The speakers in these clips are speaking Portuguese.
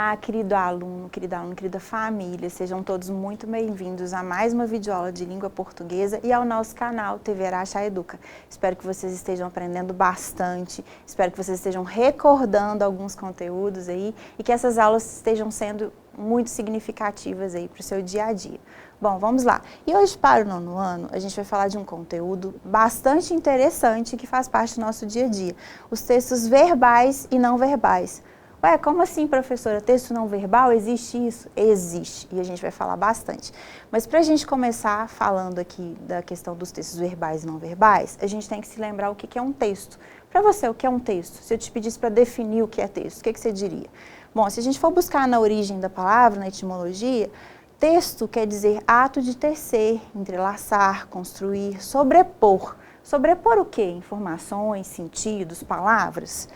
Olá, querido aluno, querida família, sejam todos muito bem-vindos a mais uma videoaula de língua portuguesa e ao nosso canal TV Araxá Educa. Espero que vocês estejam aprendendo bastante, espero que vocês estejam recordando alguns conteúdos aí e que essas aulas estejam sendo muito significativas aí para o seu dia a dia. Bom, vamos lá. E hoje, para o 9º ano, a gente vai falar de um conteúdo bastante interessante que faz parte do nosso dia a dia. Os textos verbais e não verbais. Ué, como assim, professora? Texto não verbal? Existe isso? Existe, e a gente vai falar bastante. Mas para a gente começar falando aqui da questão dos textos verbais e não verbais, a gente tem que se lembrar o que é um texto. Para você, o que é um texto? Se eu te pedisse para definir o que é texto, o que você diria? Bom, se a gente for buscar na origem da palavra, na etimologia, texto quer dizer ato de tecer, entrelaçar, construir, sobrepor. Sobrepor o quê? Informações, sentidos, palavras?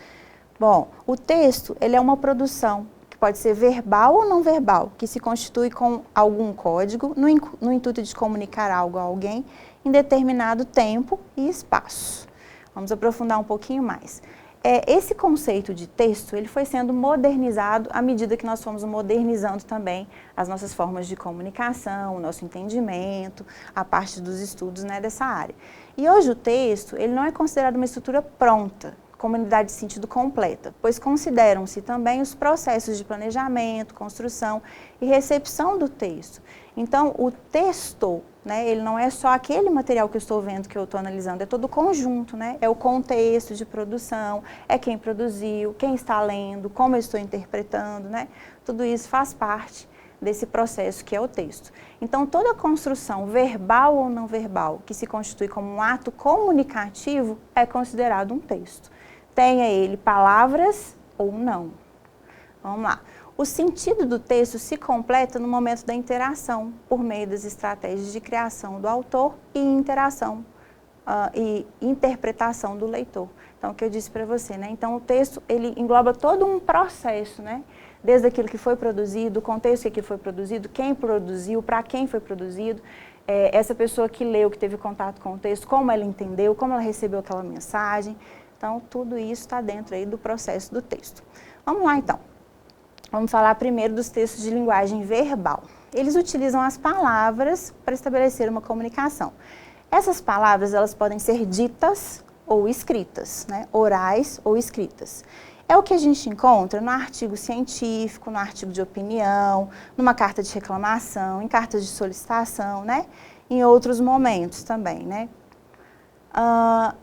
Bom, o texto, ele é uma produção que pode ser verbal ou não verbal, que se constitui com algum código no intuito de comunicar algo a alguém em determinado tempo e espaço. Vamos aprofundar um pouquinho mais. Esse conceito de texto, ele foi sendo modernizado à medida que nós fomos modernizando também as nossas formas de comunicação, o nosso entendimento, a parte dos estudos, né, dessa área. E hoje o texto, ele não é considerado uma estrutura pronta, como unidade de sentido completa, pois consideram-se também os processos de planejamento, construção e recepção do texto. Então, o texto, né, ele não é só aquele material que eu estou vendo, que eu estou analisando, é todo o conjunto, né? É o contexto de produção, é quem produziu, quem está lendo, como eu estou interpretando, né? Tudo isso faz parte desse processo que é o texto. Então, toda construção verbal ou não verbal que se constitui como um ato comunicativo é considerado um texto. Tenha ele palavras ou não. Vamos lá. O sentido do texto se completa no momento da interação, por meio das estratégias de criação do autor e interação e interpretação do leitor. Então, o que eu disse para você, né? Então, o texto, ele engloba todo um processo, né? Desde aquilo que foi produzido, o contexto que foi produzido, quem produziu, para quem foi produzido, essa pessoa que leu, que teve contato com o texto, como ela entendeu, como ela recebeu aquela mensagem. Então, tudo isso está dentro aí do processo do texto. Vamos lá, então. Vamos falar primeiro dos textos de linguagem verbal. Eles utilizam as palavras para estabelecer uma comunicação. Essas palavras, elas podem ser ditas ou escritas, né? Orais ou escritas. É o que a gente encontra no artigo científico, no artigo de opinião, numa carta de reclamação, em cartas de solicitação, né? Em outros momentos também, né?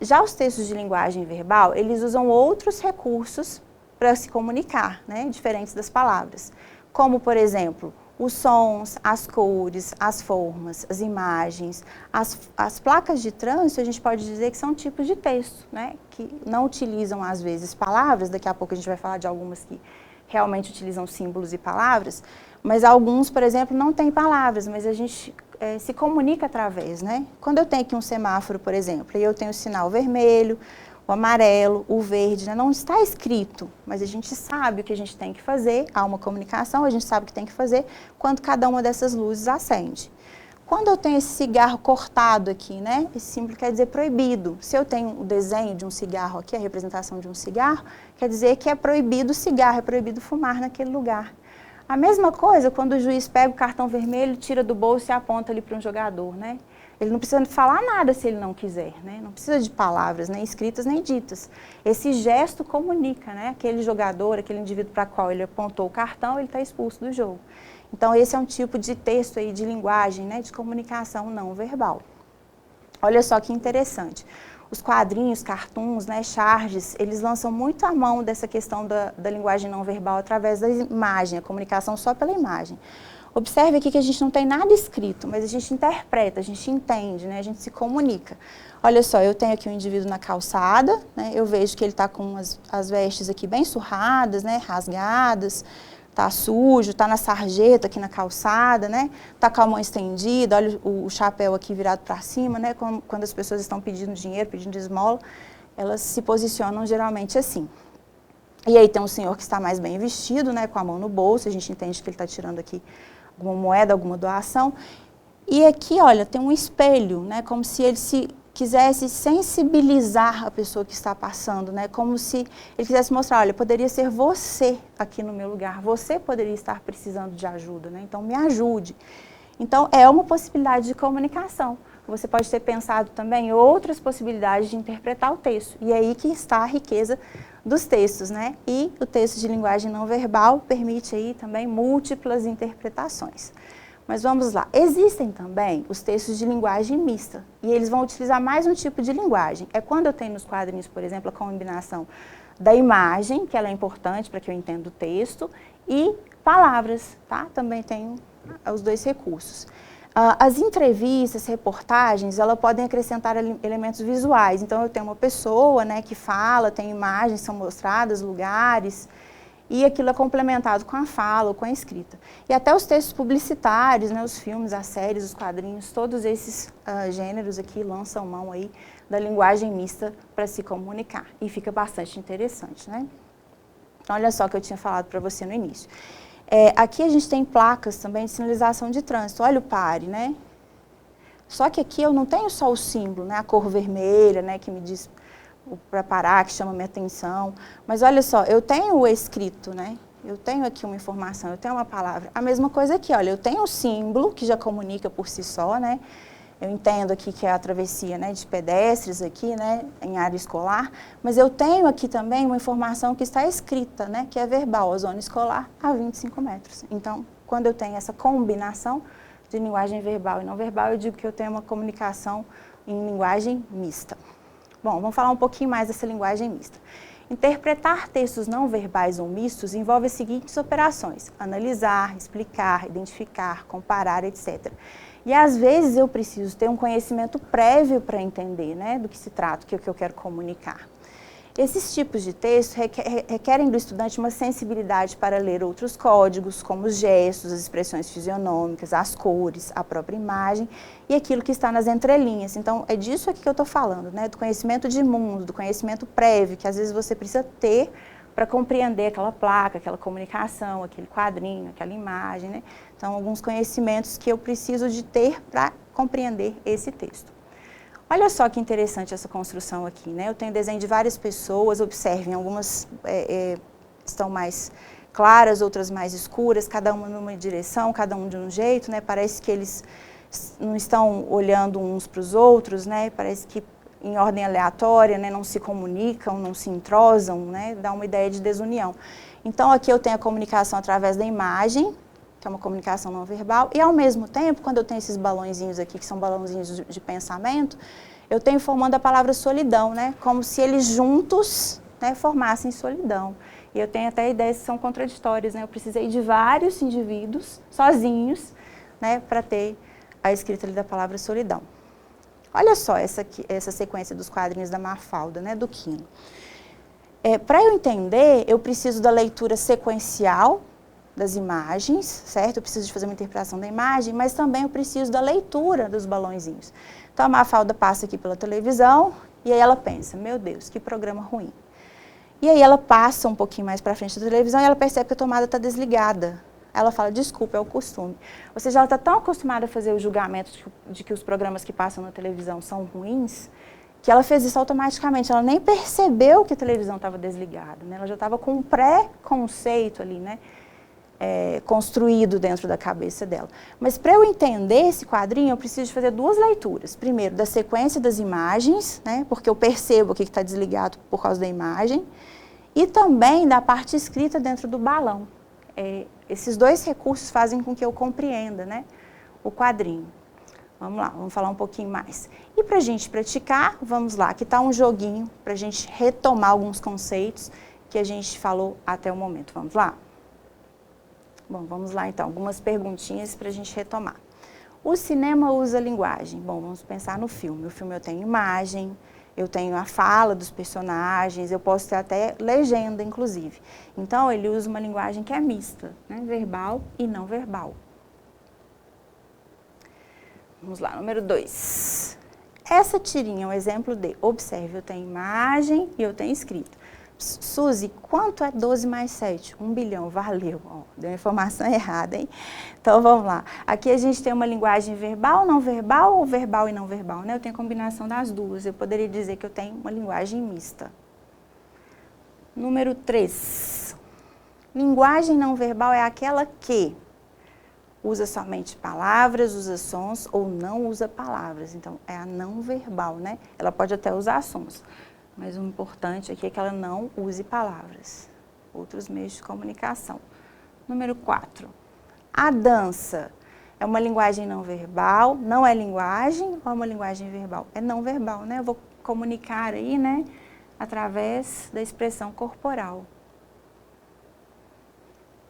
Já os textos de linguagem verbal, eles usam outros recursos para se comunicar, né, diferentes das palavras, como, por exemplo, os sons, as cores, as formas, as imagens, as placas de trânsito, a gente pode dizer que são tipos de texto, né, que não utilizam, às vezes, palavras, daqui a pouco a gente vai falar de algumas que realmente utilizam símbolos e palavras, mas alguns, por exemplo, não têm palavras, mas a gente se comunica através, né? Quando eu tenho aqui um semáforo, por exemplo, e eu tenho o sinal vermelho, o amarelo, o verde, né? Não está escrito, mas a gente sabe o que a gente tem que fazer, há uma comunicação, a gente sabe o que tem que fazer quando cada uma dessas luzes acende. Quando eu tenho esse cigarro cortado aqui, né? Esse símbolo quer dizer proibido. Se eu tenho o desenho de um cigarro aqui, a representação de um cigarro, quer dizer que é proibido o cigarro, é proibido fumar naquele lugar. A mesma coisa quando o juiz pega o cartão vermelho, tira do bolso e aponta ali para um jogador, né? Ele não precisa falar nada se ele não quiser, né? Não precisa de palavras, nem escritas, nem ditas. Esse gesto comunica, né? Aquele jogador, aquele indivíduo para qual ele apontou o cartão, ele está expulso do jogo. Então, esse é um tipo de texto aí, de linguagem, né? De comunicação não verbal. Olha só que interessante. Os quadrinhos, cartoons, né, charges, eles lançam muito a mão dessa questão da linguagem não verbal através da imagem, a comunicação só pela imagem. Observe aqui que a gente não tem nada escrito, mas a gente interpreta, a gente entende, né, a gente se comunica. Olha só, eu tenho aqui um indivíduo na calçada, né, eu vejo que ele está com as vestes aqui bem surradas, né, rasgadas, tá sujo, tá na sarjeta aqui na calçada, né? Tá com a mão estendida, olha o chapéu aqui virado para cima, né? Quando as pessoas estão pedindo dinheiro, pedindo esmola, elas se posicionam geralmente assim. E aí tem um senhor que está mais bem vestido, né? Com a mão no bolso, a gente entende que ele está tirando aqui alguma moeda, alguma doação. E aqui, olha, tem um espelho, né? Como se ele quisesse sensibilizar a pessoa que está passando, né? Como se ele quisesse mostrar, olha, poderia ser você aqui no meu lugar, você poderia estar precisando de ajuda, né? Então me ajude. Então é uma possibilidade de comunicação. Você pode ter pensado também em outras possibilidades de interpretar o texto. E é aí que está a riqueza dos textos, né? E o texto de linguagem não verbal permite aí também múltiplas interpretações. Mas vamos lá. Existem também os textos de linguagem mista. E eles vão utilizar mais um tipo de linguagem. É quando eu tenho nos quadrinhos, por exemplo, a combinação da imagem, que ela é importante para que eu entenda o texto, e palavras, tá? Também tenho os dois recursos. As entrevistas, reportagens, elas podem acrescentar elementos visuais. Então, eu tenho uma pessoa, né, que fala, tem imagens, são mostradas, lugares, e aquilo é complementado com a fala ou com a escrita. E até os textos publicitários, né, os filmes, as séries, os quadrinhos, todos esses gêneros aqui lançam mão aí da linguagem mista para se comunicar. E fica bastante interessante, né? Então, olha só o que eu tinha falado para você no início. Aqui a gente tem placas também de sinalização de trânsito. Olha o pare, né? Só que aqui eu não tenho só o símbolo, né? A cor vermelha, né? Que me diz para parar, que chama minha atenção. Mas olha só, eu tenho o escrito, né? Eu tenho aqui uma informação, eu tenho uma palavra. A mesma coisa aqui, olha, eu tenho o símbolo, que já comunica por si só, né? Eu entendo aqui que é a travessia, né, de pedestres aqui, né, em área escolar, mas eu tenho aqui também uma informação que está escrita, né, que é verbal, a zona escolar a 25 metros. Então, quando eu tenho essa combinação de linguagem verbal e não verbal, eu digo que eu tenho uma comunicação em linguagem mista. Bom, vamos falar um pouquinho mais dessa linguagem mista. Interpretar textos não verbais ou mistos envolve as seguintes operações: analisar, explicar, identificar, comparar, etc. E às vezes eu preciso ter um conhecimento prévio para entender, né, do que se trata, o que eu quero comunicar. Esses tipos de texto requerem do estudante uma sensibilidade para ler outros códigos, como os gestos, as expressões fisionômicas, as cores, a própria imagem e aquilo que está nas entrelinhas. Então, é disso aqui que eu estou falando, né, do conhecimento de mundo, do conhecimento prévio, que às vezes você precisa ter para compreender aquela placa, aquela comunicação, aquele quadrinho, aquela imagem, né? Então, alguns conhecimentos que eu preciso de ter para compreender esse texto. Olha só que interessante essa construção aqui, né? Eu tenho desenho de várias pessoas, observem, algumas estão mais claras, outras mais escuras, cada uma numa direção, cada um de um jeito, né? Parece que eles não estão olhando uns para os outros, né? Parece que em ordem aleatória, né, não se comunicam, não se entrosam, né, dá uma ideia de desunião. Então, aqui eu tenho a comunicação através da imagem, que é uma comunicação não verbal, e ao mesmo tempo, quando eu tenho esses balãozinhos aqui, que são balãozinhos de pensamento, eu tenho formando a palavra solidão, né, como se eles juntos, né, formassem solidão. E eu tenho até ideias que são contraditórias, né, eu precisei de vários indivíduos, sozinhos, né, para ter a escrita ali da palavra solidão. Olha só essa sequência dos quadrinhos da Mafalda, né, do Quino. Para eu entender, eu preciso da leitura sequencial das imagens, certo? Eu preciso de fazer uma interpretação da imagem, mas também eu preciso da leitura dos balõezinhos. Então, a Mafalda passa aqui pela televisão e aí ela pensa, meu Deus, que programa ruim. E aí ela passa um pouquinho mais para frente da televisão e ela percebe que a tomada está desligada. Ela fala, desculpa, é o costume. Ou seja, ela está tão acostumada a fazer o julgamento de que os programas que passam na televisão são ruins, que ela fez isso automaticamente. Ela nem percebeu que a televisão estava desligada, né? Ela já estava com um pré-conceito ali, né, construído dentro da cabeça dela. Mas para eu entender esse quadrinho, eu preciso de fazer duas leituras. Primeiro, da sequência das imagens, né, porque eu percebo o que está desligado por causa da imagem, e também da parte escrita dentro do balão. Esses dois recursos fazem com que eu compreenda, né, o quadrinho. Vamos lá, vamos falar um pouquinho mais. E para a gente praticar, vamos lá, aqui está um joguinho para a gente retomar alguns conceitos que a gente falou até o momento. Vamos lá? Bom, vamos lá então, algumas perguntinhas para a gente retomar. O cinema usa linguagem? Bom, vamos pensar no filme. O filme eu tenho imagem, eu tenho a fala dos personagens, eu posso ter até legenda, inclusive. Então, ele usa uma linguagem que é mista, né? Verbal e não verbal. Vamos lá, número 2. Essa tirinha é um exemplo de, observe, eu tenho imagem e eu tenho escrito. Suzy, quanto é 12 mais 7? 1 bilhão, valeu. Ó, deu a informação errada, hein? Então, vamos lá. Aqui a gente tem uma linguagem verbal, não verbal ou verbal e não verbal, né? Eu tenho a combinação das duas. Eu poderia dizer que eu tenho uma linguagem mista. Número 3. Linguagem não verbal é aquela que usa somente palavras, usa sons ou não usa palavras. Então, é a não verbal, né? Ela pode até usar sons, mas o importante aqui é que ela não use palavras. Outros meios de comunicação. Número 4. A dança é uma linguagem não verbal, não é linguagem ou é uma linguagem verbal? É não verbal, né? Eu vou comunicar aí, né, através da expressão corporal.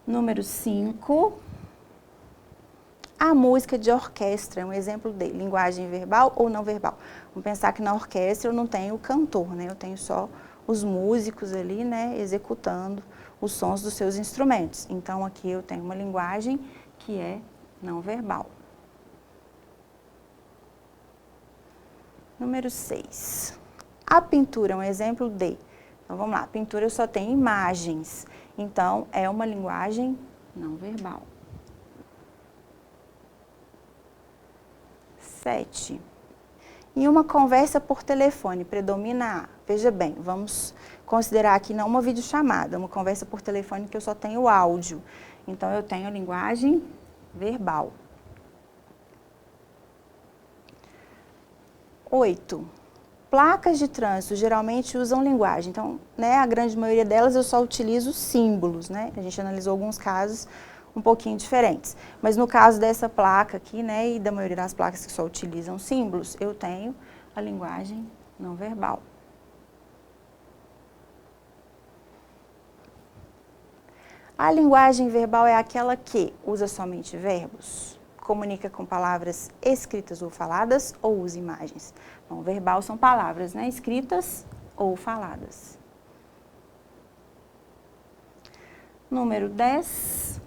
Número 5. A música de orquestra é um exemplo de linguagem verbal ou não verbal. Vamos pensar que na orquestra eu não tenho o cantor, né? Eu tenho só os músicos ali, né, executando os sons dos seus instrumentos. Então, aqui eu tenho uma linguagem que é não verbal. Número 6. A pintura é um exemplo de... Então, vamos lá. Pintura eu só tenho imagens. Então, é uma linguagem não verbal. 7. Em uma conversa por telefone, predomina a... Veja bem, vamos considerar aqui não uma videochamada, uma conversa por telefone que eu só tenho áudio. Então, eu tenho a linguagem verbal. 8. Placas de trânsito geralmente usam linguagem. Então, né, a grande maioria delas eu só utilizo símbolos, né? A gente analisou alguns casos um pouquinho diferentes. Mas no caso dessa placa aqui, né, e da maioria das placas que só utilizam símbolos, eu tenho a linguagem não verbal. A linguagem verbal é aquela que usa somente verbos, comunica com palavras escritas ou faladas ou usa imagens. Bom, verbal são palavras, né, escritas ou faladas. Número 10.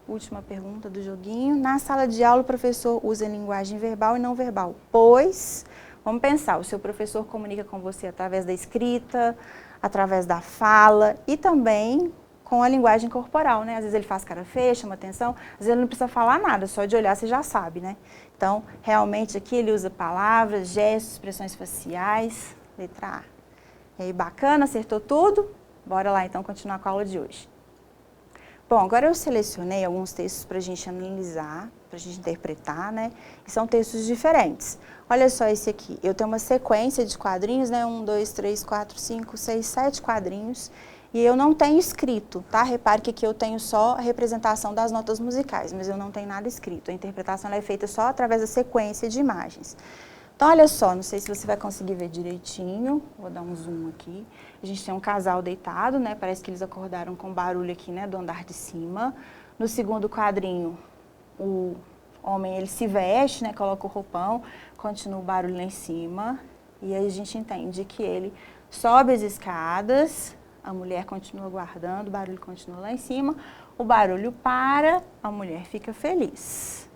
Última pergunta do joguinho. Na sala de aula, o professor usa linguagem verbal e não verbal. Pois, vamos pensar, o seu professor comunica com você através da escrita, através da fala e também com a linguagem corporal, né? Às vezes ele faz cara feia, chama atenção, às vezes ele não precisa falar nada, só de olhar você já sabe, né? Então, realmente aqui ele usa palavras, gestos, expressões faciais, letra A. E aí, bacana, acertou tudo? Bora lá então continuar com a aula de hoje. Bom, agora eu selecionei alguns textos para a gente analisar, para a gente interpretar, né? E são textos diferentes. Olha só esse aqui. Eu tenho uma sequência de quadrinhos, né? 1, 2, 3, 4, 5, 6, 7 quadrinhos. E eu não tenho escrito, tá? Repare que aqui eu tenho só a representação das notas musicais, mas eu não tenho nada escrito. A interpretação é feita só através da sequência de imagens. Então, olha só, não sei se você vai conseguir ver direitinho, vou dar um zoom aqui. A gente tem um casal deitado, né? Parece que eles acordaram com barulho aqui, né? Do andar de cima. No segundo quadrinho, o homem, ele se veste, né? Coloca o roupão, continua o barulho lá em cima. E aí a gente entende que ele sobe as escadas, a mulher continua aguardando, o barulho continua lá em cima. O barulho para, a mulher fica feliz.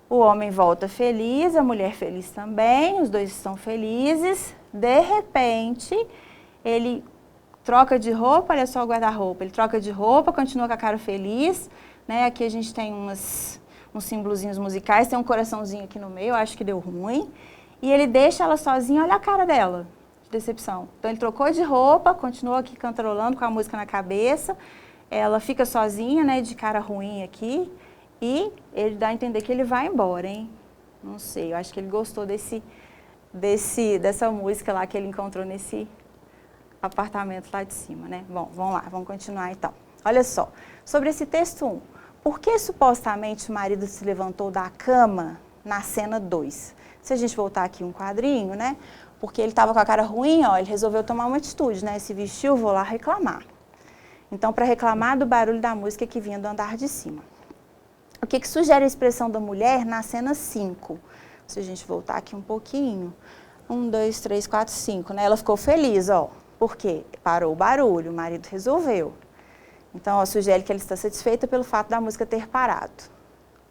O homem volta feliz, a mulher feliz também, os dois estão felizes. De repente, ele troca de roupa, olha só o guarda-roupa, ele troca de roupa, continua com a cara feliz, né? Aqui a gente tem uns símbolozinhos musicais, tem um coraçãozinho aqui no meio, eu acho que deu ruim. E ele deixa ela sozinha, olha a cara dela, de decepção. Então ele trocou de roupa, continua aqui cantarolando com a música na cabeça, ela fica sozinha, né, de cara ruim aqui. E ele dá a entender que ele vai embora, hein? Não sei, eu acho que ele gostou dessa música lá que ele encontrou nesse apartamento lá de cima, né? Bom, vamos lá, vamos continuar então. Olha só, sobre esse texto 1. Por que supostamente o marido se levantou da cama na cena 2? Se a gente voltar aqui um quadrinho, né? Porque ele estava com a cara ruim, ó, ele resolveu tomar uma atitude, né? Se vestiu, vou lá reclamar. Então, para reclamar do barulho da música que vinha do andar de cima. O que sugere a expressão da mulher na cena 5? Se a gente voltar aqui um pouquinho. 1, 2, 3, 4, 5, né? Ela ficou feliz, ó. Por quê? Parou o barulho, o marido resolveu. Então, ó, sugere que ela está satisfeita pelo fato da música ter parado.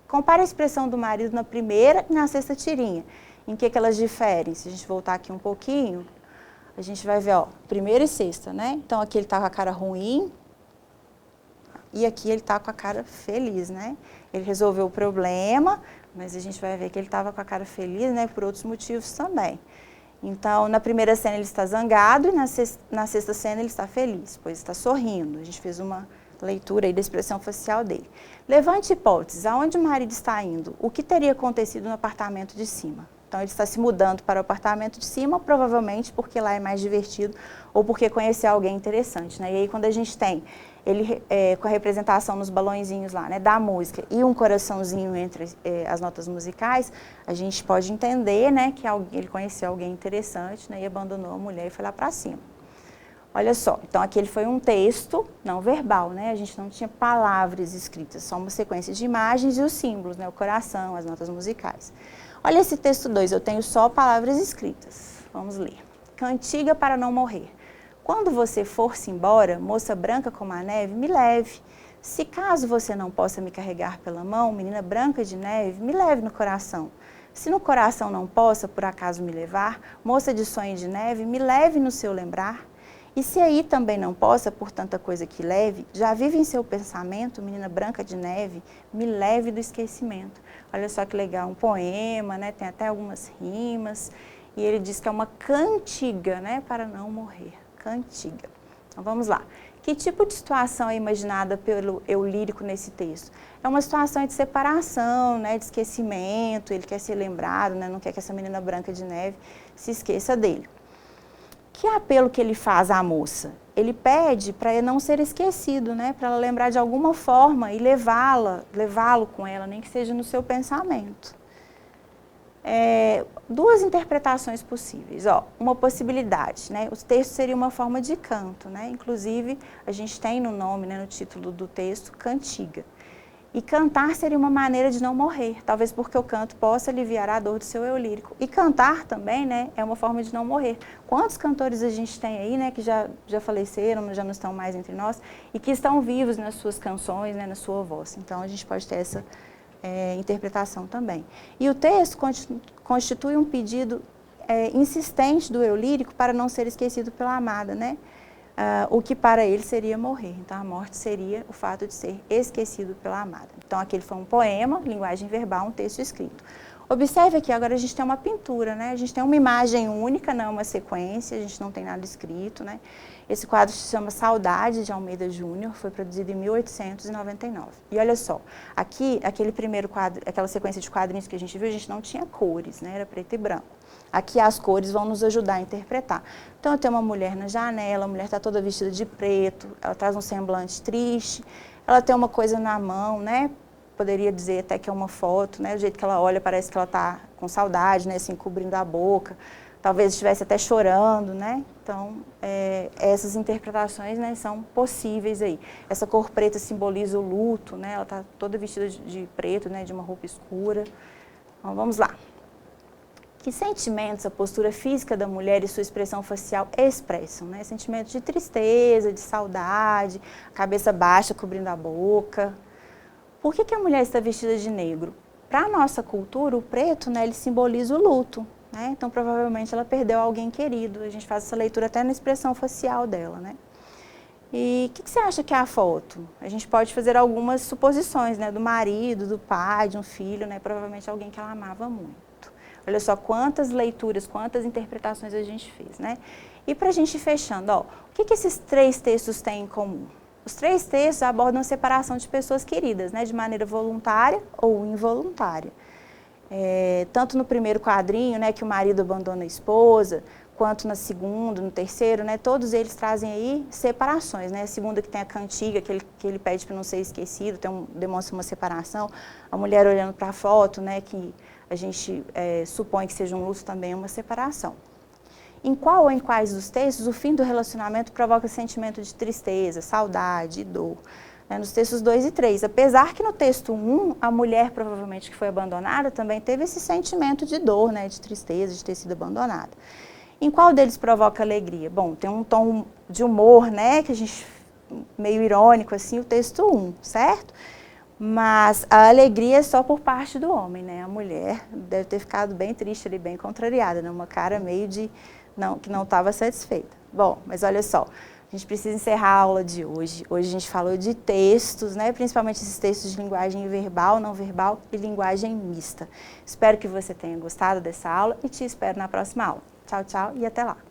Compare a expressão do marido na primeira e na sexta tirinha. Em que elas diferem? Se a gente voltar aqui um pouquinho, a gente vai ver, ó, primeira e sexta, né? Então aqui ele tá com a cara ruim e aqui ele tá com a cara feliz, né? Ele resolveu o problema, mas a gente vai ver que ele estava com a cara feliz, né? Por outros motivos também. Então, na primeira cena ele está zangado e na sexta cena ele está feliz, pois está sorrindo. A gente fez uma leitura aí da expressão facial dele. Levante hipóteses, aonde o marido está indo? O que teria acontecido no apartamento de cima? Então, ele está se mudando para o apartamento de cima, provavelmente porque lá é mais divertido ou porque conheceu alguém interessante, né? E aí, quando a gente tem ele com a representação nos balõezinhos lá, né, da música e um coraçãozinho entre as notas musicais, a gente pode entender, né, que ele conheceu alguém interessante, né, e abandonou a mulher e foi lá para cima. Olha só, então aquele foi um texto não verbal, né? A gente não tinha palavras escritas, só uma sequência de imagens e os símbolos, né? O coração, as notas musicais. Olha esse texto 2, eu tenho só palavras escritas. Vamos ler. Cantiga para não morrer. Quando você for-se embora, moça branca como a neve, me leve. Se caso você não possa me carregar pela mão, menina branca de neve, me leve no coração. Se no coração não possa, por acaso, me levar, moça de sonho de neve, me leve no seu lembrar. E se aí também não possa, por tanta coisa que leve, já vive em seu pensamento, menina branca de neve, me leve do esquecimento. Olha só que legal, um poema, né? Tem até algumas rimas, e ele diz que é uma cantiga, né? Para não morrer, cantiga. Então vamos lá. Que tipo de situação é imaginada pelo eu lírico nesse texto? É uma situação de separação, né? De esquecimento, ele quer ser lembrado, né? Não quer que essa menina branca de neve se esqueça dele. Que apelo que ele faz à moça? Ele pede para não ser esquecido, né? Para ela lembrar de alguma forma e levá-lo com ela, nem que seja no seu pensamento. Duas interpretações possíveis. Ó, uma possibilidade, né? O texto seria uma forma de canto, né? Inclusive, a gente tem no nome, né, no título do texto, cantiga. E cantar seria uma maneira de não morrer, talvez porque o canto possa aliviar a dor do seu eu lírico. E cantar também, né, é uma forma de não morrer. Quantos cantores a gente tem aí, né, que já faleceram, já não estão mais entre nós, e que estão vivos nas suas canções, né, na sua voz. Então, a gente pode ter essa interpretação também. E o texto constitui um pedido insistente do eu lírico para não ser esquecido pela amada, né? O que para ele seria morrer. Então, a morte seria o fato de ser esquecido pela amada. Então, aquele foi um poema, linguagem verbal, um texto escrito. Observe aqui, agora a gente tem uma pintura, né? A gente tem uma imagem única, não uma sequência, a gente não tem nada escrito, né? Esse quadro se chama Saudade, de Almeida Júnior, foi produzido em 1899. E olha só, aqui, aquele primeiro quadro, aquela sequência de quadrinhos que a gente viu, a gente não tinha cores, né? Era preto e branco. Aqui as cores vão nos ajudar a interpretar. Então, eu tenho uma mulher na janela, a mulher está toda vestida de preto, ela traz um semblante triste, ela tem uma coisa na mão, né? Poderia dizer até que é uma foto, né? O jeito que ela olha parece que ela está com saudade, né? Assim, cobrindo a boca, talvez estivesse até chorando, né? Então, essas interpretações, né, são possíveis aí. Essa cor preta simboliza o luto, né? Ela está toda vestida de preto, né? De uma roupa escura. Então, vamos lá. Que sentimentos a postura física da mulher e sua expressão facial expressam, né? Sentimentos de tristeza, de saudade, cabeça baixa cobrindo a boca. Por que a mulher está vestida de negro? Para a nossa cultura, o preto, né, ele simboliza o luto, né? Então, provavelmente, ela perdeu alguém querido. A gente faz essa leitura até na expressão facial dela, né? E o que você acha que é a foto? A gente pode fazer algumas suposições, né? Do marido, do pai, de um filho, né? Provavelmente alguém que ela amava muito. Olha só quantas leituras, quantas interpretações a gente fez, né? E para a gente ir fechando, ó, o que esses três textos têm em comum? Os três textos abordam a separação de pessoas queridas, né? De maneira voluntária ou involuntária. Tanto no primeiro quadrinho, né? Que o marido abandona a esposa, quanto no segundo, no terceiro, né? Todos eles trazem aí separações, né? A segunda que tem a cantiga, que ele pede para não ser esquecido, demonstra uma separação. A mulher olhando para a foto, né? Que a gente supõe que seja um luto também, uma separação. Em qual ou em quais dos textos o fim do relacionamento provoca sentimento de tristeza, saudade e dor? Nos textos 2 e 3, apesar que no texto 1, a mulher provavelmente que foi abandonada também teve esse sentimento de dor, né, de tristeza, de ter sido abandonada. Em qual deles provoca alegria? Bom, tem um tom de humor, né, que a gente meio irônico assim, o texto 1, certo? Mas a alegria é só por parte do homem, né? A mulher deve ter ficado bem triste ali, bem contrariada, né? Uma cara meio de que não estava satisfeita. Bom, mas olha só, a gente precisa encerrar a aula de hoje. Hoje a gente falou de textos, né? Principalmente esses textos de linguagem verbal, não verbal e linguagem mista. Espero que você tenha gostado dessa aula e te espero na próxima aula. Tchau, tchau e até lá!